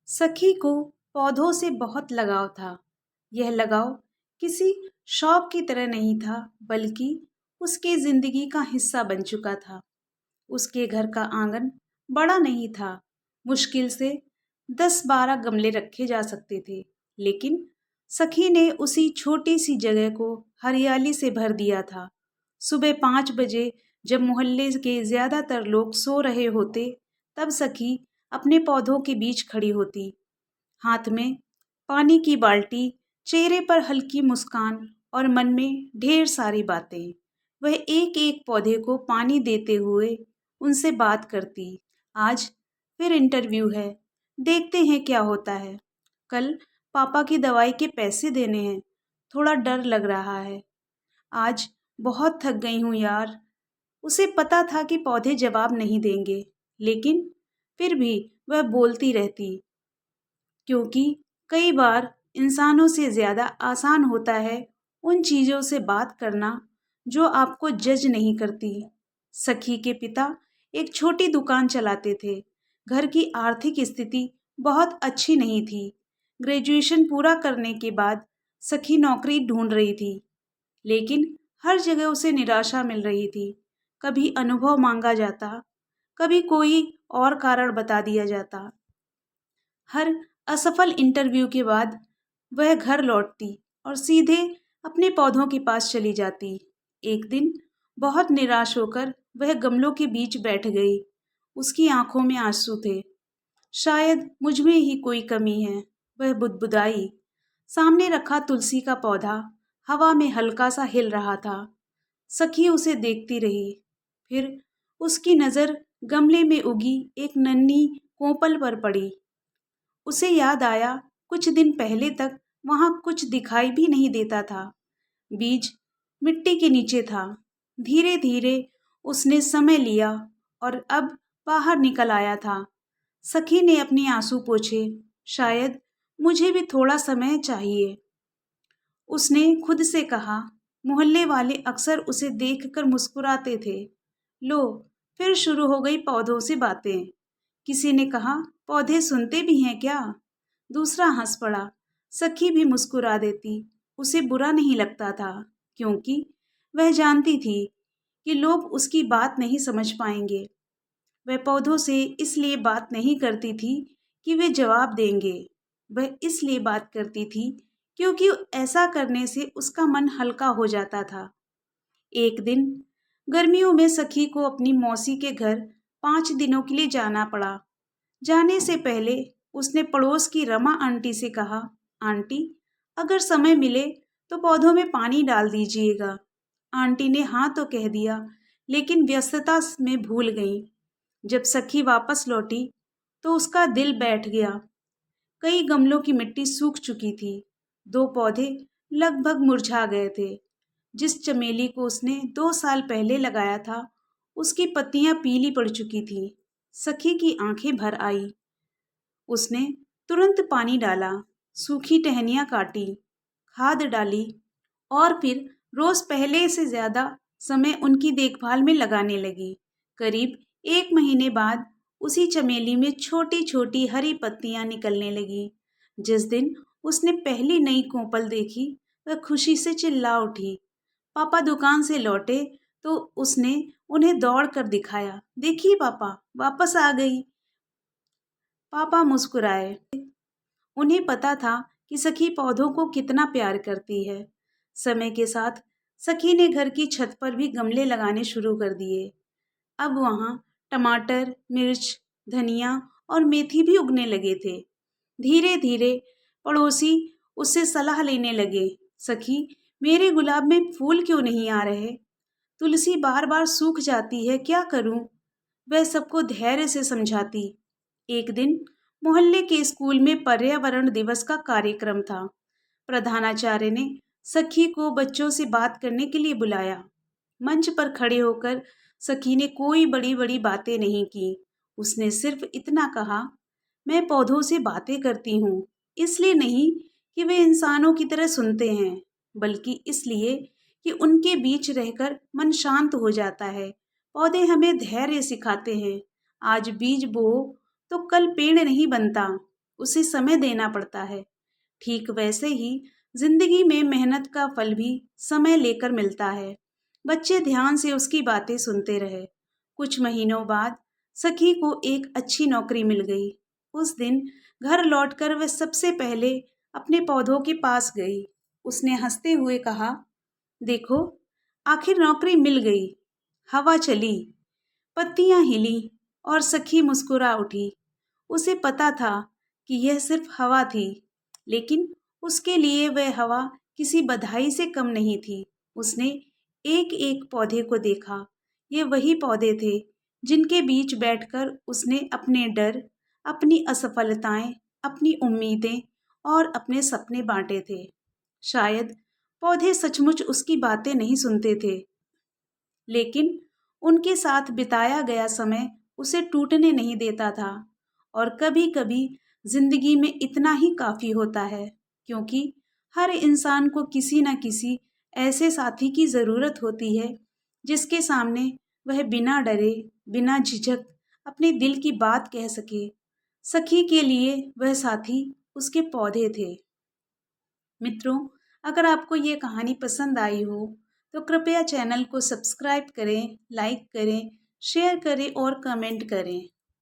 सखी को पौधों से बहुत लगाव था। यह लगाव किसी शौक की तरह नहीं था, बल्कि उसकी जिंदगी का हिस्सा बन चुका था। उसके घर का आंगन बड़ा नहीं था। मुश्किल से 10-12 गमले रखे जा सकते थे, लेकिन सखी ने उसी छोटी सी जगह को हरियाली से भर दिया था। सुबह 5 बजे जब मोहल्ले के ज्यादातर लोग सो रहे होते, तब सखी अपने पौधों के बीच खड़ी होती, हाथ में पानी की बाल्टी, चेहरे पर हल्की मुस्कान और मन में ढेर सारी बातें। वह एक एक पौधे को पानी देते हुए उनसे बात करती। आज फिर इंटरव्यू है, देखते हैं क्या होता है। कल पापा की दवाई के पैसे देने हैं, थोड़ा डर लग रहा है। आज बहुत थक गई हूँ यार। उसे पता था कि पौधे जवाब नहीं देंगे, लेकिन फिर भी वह बोलती रहती, क्योंकि कई बार इंसानों से ज़्यादा आसान होता है उन चीज़ों से बात करना जो आपको जज नहीं करती। सखी के पिता एक छोटी दुकान चलाते थे। घर की आर्थिक स्थिति बहुत अच्छी नहीं थी। ग्रेजुएशन पूरा करने के बाद सखी नौकरी ढूंढ रही थी, लेकिन हर जगह उसे निराशा मिल रही थी। कभी अनुभव मांगा जाता, कभी कोई और कारण बता दिया जाता। हर असफल इंटरव्यू के बाद वह घर लौटती और सीधे अपने पौधों के पास चली जाती। एक दिन बहुत निराश होकर वह गमलों के बीच बैठ गई। उसकी आंखों में आंसू थे। शायद मुझ में ही कोई कमी है, वह बुदबुदाई। सामने रखा तुलसी का पौधा हवा में हल्का सा हिल रहा था। सखी उसे देखती रही। फिर उसकी नज़र गमले में उगी एक नन्ही कोपल पर पड़ी। उसे याद आया, कुछ दिन पहले तक वहां कुछ दिखाई भी नहीं देता था। बीज मिट्टी के नीचे था। धीरे धीरे उसने समय लिया और अब बाहर निकल आया था। सखी ने अपने आंसू पोंछे। शायद मुझे भी थोड़ा समय चाहिए, उसने खुद से कहा। मोहल्ले वाले अक्सर उसे देखकर मुस्कुराते थे। लो, फिर शुरू हो गई पौधों से बातें। किसी ने कहा, पौधे सुनते भी हैं क्या? दूसरा हंस पड़ा। सखी भी मुस्कुरा देती। उसे बुरा नहीं लगता था, क्योंकि वह जानती थी कि लोग उसकी बात नहीं समझ पाएंगे। वह पौधों से इसलिए बात नहीं करती थी कि वे जवाब देंगे। वह इसलिए बात करती थी क्योंकि ऐसा करने से उसका मन हल्का हो जाता था। एक दिन गर्मियों में सखी को अपनी मौसी के घर 5 दिनों के लिए जाना पड़ा। जाने से पहले उसने पड़ोस की रमा आंटी से कहा, आंटी, अगर समय मिले तो पौधों में पानी डाल दीजिएगा। आंटी ने हाँ तो कह दिया, लेकिन व्यस्तता में भूल गई। जब सखी वापस लौटी तो उसका दिल बैठ गया। कई गमलों की मिट्टी सूख चुकी थी। 2 पौधे लगभग मुरझा गए थे। जिस चमेली को उसने 2 साल पहले लगाया था, उसकी पत्तियां पीली पड़ चुकी थीं। सखी की आंखें भर आई। उसने तुरंत पानी डाला, सूखी टहनियां काटी, खाद डाली और फिर रोज पहले से ज्यादा समय उनकी देखभाल में लगाने लगी। करीब 1 महीने बाद उसी चमेली में छोटी छोटी हरी पत्तियां निकलने लगी। जिस दिन उसने पहली नई कोपल देखी, वह खुशी से चिल्ला उठी। पापा दुकान से लौटे तो उसने उन्हें दौड़ कर दिखाया, देखिए पापा, वापस आ गई। पापा मुस्कुराए। उन्हें पता था कि सखी पौधों को कितना प्यार करती है। समय के साथ सखी ने घर की छत पर भी गमले लगाने शुरू कर दिए। अब वहां टमाटर, मिर्च, धनिया और मेथी भी उगने लगे थे। धीरे धीरे पड़ोसी उससे सलाह लेने लगे, सखी, मेरे गुलाब में फूल क्यों नहीं आ रहे? तुलसी बार बार सूख जाती है, क्या करूं? वह सबको धैर्य से समझाती। एक दिन मोहल्ले के स्कूल में पर्यावरण दिवस का कार्यक्रम था। प्रधानाचार्य ने सखी को बच्चों से बात करने के लिए बुलाया। मंच पर खड़े होकर सखी ने कोई बड़ी बड़ी बातें नहीं की। उसने सिर्फ इतना कहा, मैं पौधों से बातें करती हूँ, इसलिए नहीं कि वे इंसानों की तरह सुनते हैं, बल्कि इसलिए कि उनके बीच रहकर मन शांत हो जाता है। पौधे हमें धैर्य सिखाते हैं। आज बीज बो तो कल पेड़ नहीं बनता। उसे समय देना पड़ता है। ठीक वैसे ही जिंदगी में मेहनत का फल भी समय लेकर मिलता है। बच्चे ध्यान से उसकी बातें सुनते रहे। कुछ महीनों बाद सखी को एक अच्छी नौकरी मिल गई। उस दिन घर लौटकर वह सबसे पहले अपने पौधों के पास गई। उसने हंसते हुए कहा, देखो, आखिर नौकरी मिल गई। हवा चली, पत्तियां हिली और सखी मुस्कुरा उठी। उसे पता था कि यह सिर्फ हवा थी, लेकिन उसके लिए वह हवा किसी बधाई से कम नहीं थी। उसने एक एक पौधे को देखा। ये वही पौधे थे जिनके बीच बैठकर उसने अपने डर, अपनी असफलताएं, अपनी उम्मीदें और अपने सपने बांटे थे। शायद पौधे सचमुच उसकी बातें नहीं सुनते थे, लेकिन उनके साथ बिताया गया समय उसे टूटने नहीं देता था। और कभी-कभी जिंदगी में इतना ही काफी होता है, क्योंकि हर इंसान को किसी न किसी ऐसे साथी की जरूरत होती है जिसके सामने वह बिना डरे, बिना झिझक अपने दिल की बात कह सके। सखी के लिए वह साथी उसके पौधे थे। मित्रों, अगर आपको ये कहानी पसंद आई हो तो कृपया चैनल को सब्सक्राइब करें, लाइक करें, शेयर करें और कमेंट करें।